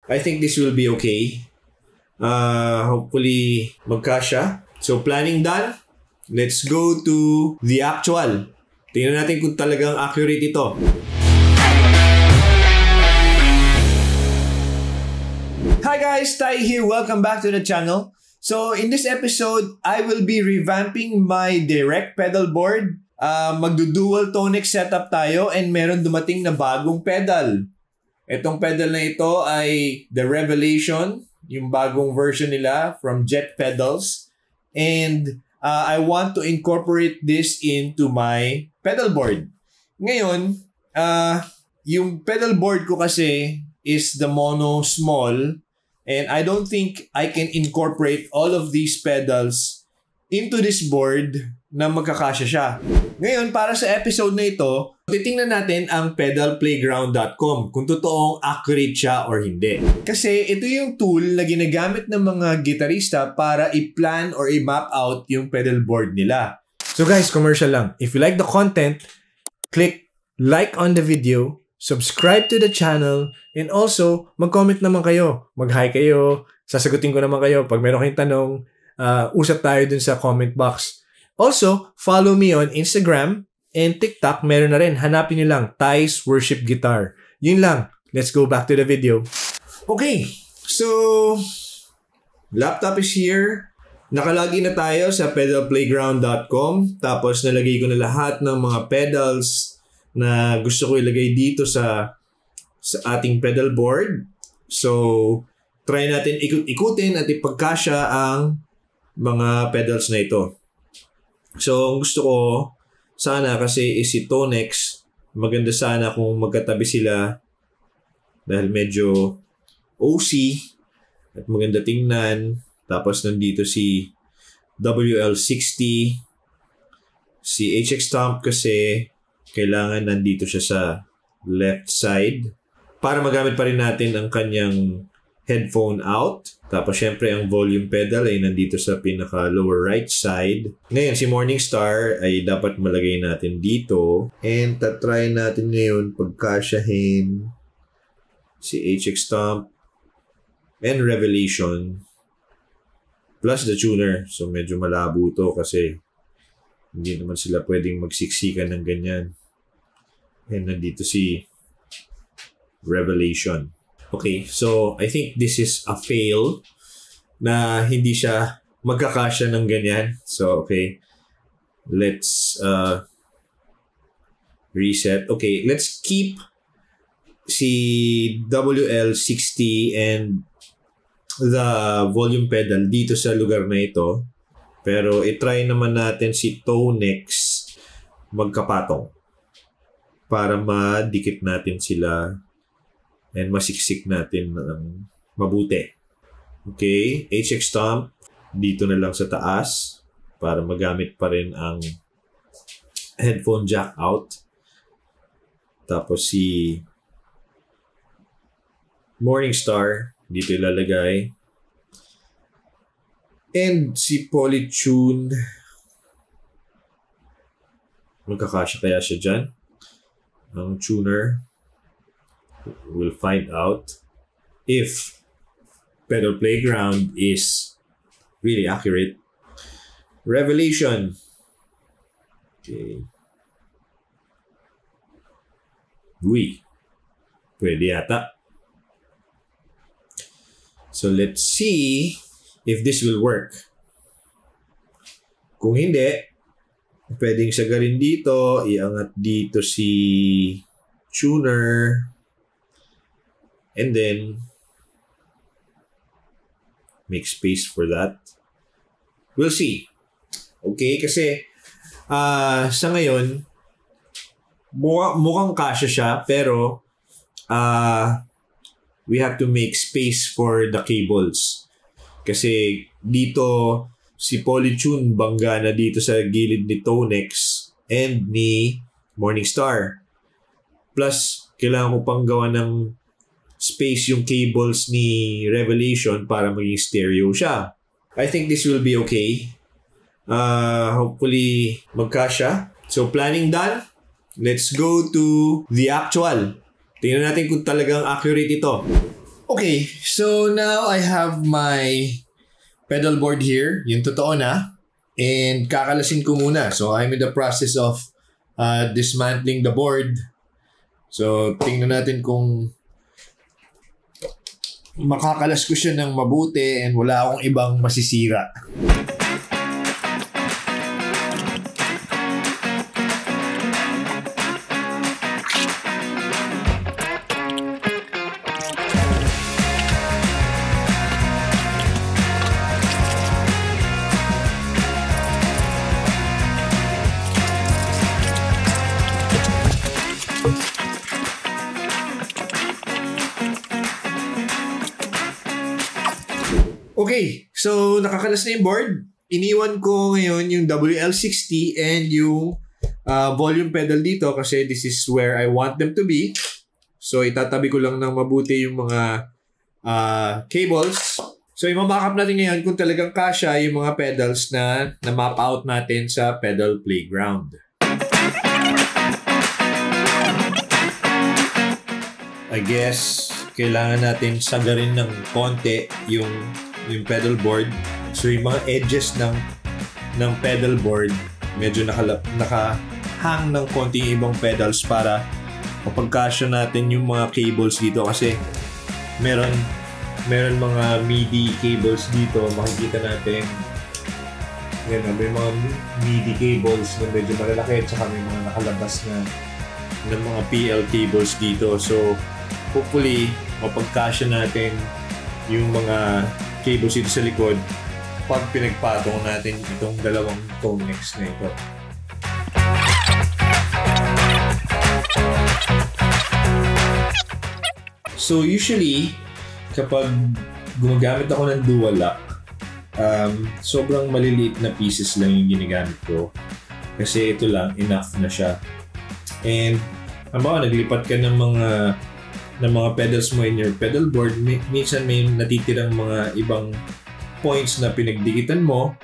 I think this will be okay. Hopefully magkasya. So planning done. Let's go to the actual. Tingnan natin kung talagang accurate ito. Hi guys, Tai here. Welcome back to the channel. So in this episode, I will be revamping my direct pedal board. Magdu-dual Tonex setup tayo and meron dumating na bagong pedal. Itong pedal na ito ay the Revelation, yung bagong version nila from Jet Pedals. And I want to incorporate this into my pedal board. Ngayon, yung pedal board ko kasi is the mono small. And I don't think I can incorporate all of these pedals into this board na magkakasya siya. Ngayon, para sa episode na ito, titingnan natin ang pedalplayground.com kung totoong accurate siya or hindi. Kasi ito yung tool na ginagamit ng mga gitarista para i-plan or i-map out yung pedal board nila. So guys, commercial lang. If you like the content, click like on the video, subscribe to the channel, and also mag-comment naman kayo. Mag-hi kayo, sasagutin ko naman kayo. Pag meron kayong tanong, usap tayo dun sa comment box. Also, follow me on Instagram and TikTok. Meron na rin. Hanapin nyo lang, Tai's Worship Guitar. Yun lang. Let's go back to the video. Okay. So, laptop is here. Nakalagin na tayo sa pedalplayground.com. Tapos, nalagay ko na lahat ng mga pedals na gusto ko ilagay dito sa ating pedal board. So, try natin ikutin at ipagkasya ang mga pedals na ito. So, gusto ko sana kasi is si Tonex. Maganda sana kung magkatabi sila dahil medyo OC at maganda tingnan. Tapos nandito si WL60. Si HX Stomp kasi kailangan nandito siya sa left side para magamit pa rin natin ang kanyang headphone out. Tapos syempre ang volume pedal ay nandito sa pinaka lower right side. Ngayon si Morningstar ay dapat malagay natin dito. And tatry natin ngayon pagkasyahin si HX Stomp and Revelation plus the tuner. So medyo malabo to kasi hindi naman sila pwedeng magsiksikan ng ganyan. And nandito si Revelation. Okay, so I think this is a fail na hindi siya magkakasya ng ganyan. So, okay. Let's reset. Okay, let's keep si WL60 and the volume pedal dito sa lugar na ito. Pero itry naman natin si Tonex magkapatong para madikit natin sila and masiksik natin ng mabuti. Okay, HX Stomp dito na lang sa taas para magamit pa rin ang headphone jack out. Tapos si Morningstar dito ilalagay. And si Polytune, magkakasya kaya siya dyan? Ang tuner. We'll find out if Pedal Playground is really accurate. Revelation. Okay. Uy. Pwede yata. So let's see if this will work. Kung hindi, pwedeng sagarin dito. Iangat dito si tuner. And then, make space for that. We'll see. Okay, kasi sa ngayon, mukhang kasya siya, pero we have to make space for the cables. Kasi dito, si Polytune bangga na dito sa gilid ni Tonex and ni Morningstar. Plus, kailangan ko pang gawa ng space yung cables ni Revelation para maging stereo siya. I think this will be okay. Hopefully magkasya. So planning done. Let's go to the actual. Tingnan natin kung talagang accurate ito. Okay, so now I have my pedal board here, yung totoo na, and kakalasin ko muna. So I'm in the process of dismantling the board. So tingnan natin kung makakalas ko siya ng mabuti and wala akong ibang masisira. Okay, so nakakalas na yung board. Iniwan ko ngayon yung WL60 and yung volume pedal dito kasi this is where I want them to be. So itatabi ko lang ng mabuti yung mga cables. So imamakap natin ngayon kung talagang kasya yung mga pedals na map out natin sa pedal playground. I guess kailangan natin sagarin ng konti yung pedal board. So yung mga edges ng pedal board medyo nakahang ng konti yung ibang pedals para mapagkasya natin yung mga cables dito kasi meron mga MIDI cables dito. Makikita natin yan, may mga MIDI cables na medyo malalaki at saka may mga nakalabas na mga PL cables dito. So hopefully mapagkasya natin yung mga cables dito sa likod pag pinagpatong natin itong dalawang Tonex na ito. So usually kapag gumagamit ako ng dual lock, sobrang maliliit na pieces lang yung ginagamit ko kasi ito lang enough na siya. And naglipat ka ng mga pedals mo in your pedal board, minsan may natitirang mga ibang points na pinagdikitan mo.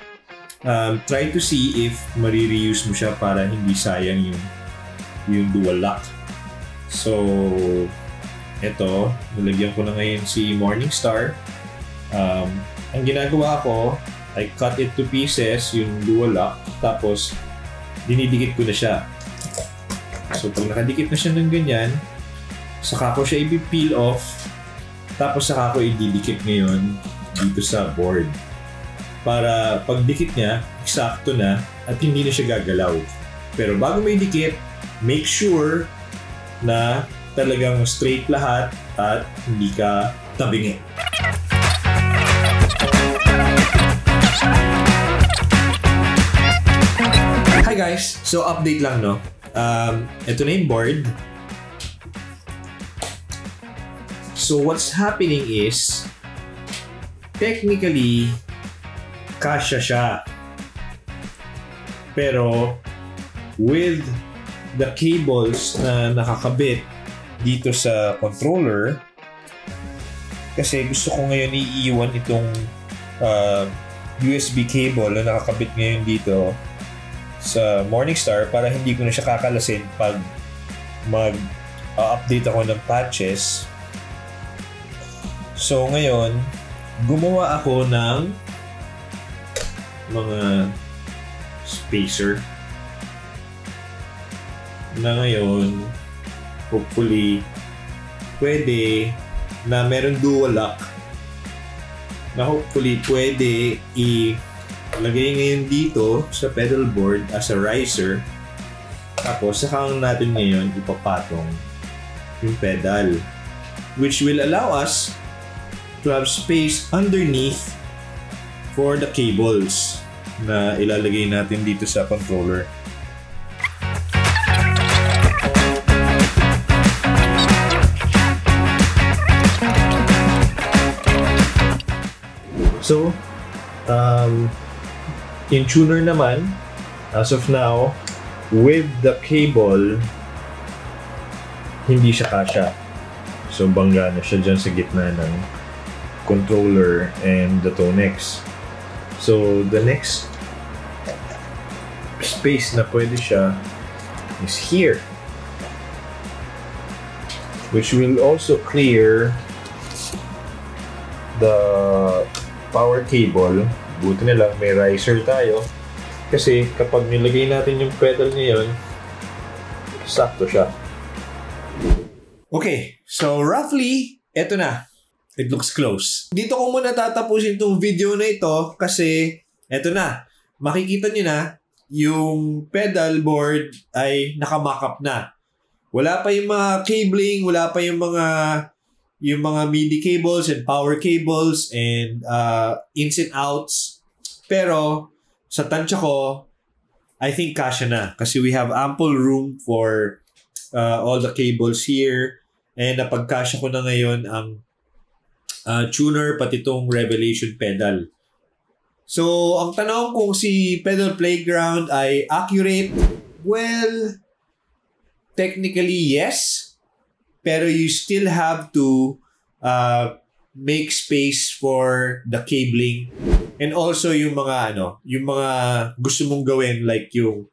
Try to see if marireuse mo siya para hindi sayang yung dual lock. So eto, nilagyan ko na ngayon si Morningstar. Ang ginagawa ko, I cut it to pieces yung dual lock, tapos dinidikit ko na siya. So pag nakadikit na siya ng ganyan, saka ko siya i-peel off, tapos saka ko i-didikit ngayon dito sa board. Para pag dikit niya, eksakto na at hindi na siya gagalaw. Pero bago may dikit, make sure na talagang straight lahat at hindi ka tabingi. Hi guys! So update lang, no? Ito na yung board. So what's happening is, technically, kasya siya. Pero, with the cables na nakakabit dito sa controller, kasi gusto ko ngayon iiwan itong USB cable na nakakabit ngayon dito sa Morningstar para hindi ko na siya kakalasin pag mag-update ako ng patches. So ngayon, gumawa ako ng mga spacer na ngayon hopefully pwede na meron dual lock na hopefully pwede ilagay ngayon dito sa pedal board as a riser, tapos saka natin ngayon ipapatong yung pedal, which will allow us to have space underneath for the cables na ilalagay natin dito sa controller. So, in tuner naman, as of now, with the cable, hindi siya kasya. So, bangga na siya dyan sa gitna ng controller and the Tonex. So the next space na pwede siya is here, which will also clear the power cable. Buti na lang may riser tayo. Kasi kapag nilagay natin yung pedal ngayon, sakto siya. Okay, so roughly, eto na. It looks close. Dito ko muna tatapusin itong video na ito kasi eto na. Makikita nyo na yung pedal board ay naka-mock up na. Wala pa yung mga cabling, wala pa yung mga MIDI cables and power cables and ins and outs. Pero sa tansya ko, I think kasya na kasi we have ample room for all the cables here and napagkasya ko na ngayon ang tuner pati itong Revelation pedal. So, ang tanong kung si Pedal Playground ay accurate, well, technically yes, pero you still have to make space for the cabling and also yung mga gusto mong gawin like yung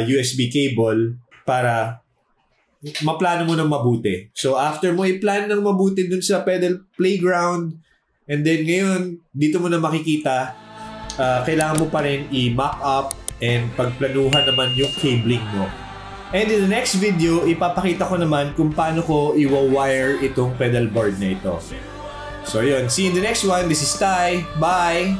USB cable para maplano mo ng mabuti. So after mo i-plan ng mabuti dun sa Pedal Playground and then ngayon dito mo na makikita kailangan mo pa rin i-mock up and pagplanuhan naman yung cabling mo. And in the next video, ipapakita ko naman kung paano ko i-wire itong pedal board na ito. So yun, see you in the next one. This is Ty. Bye!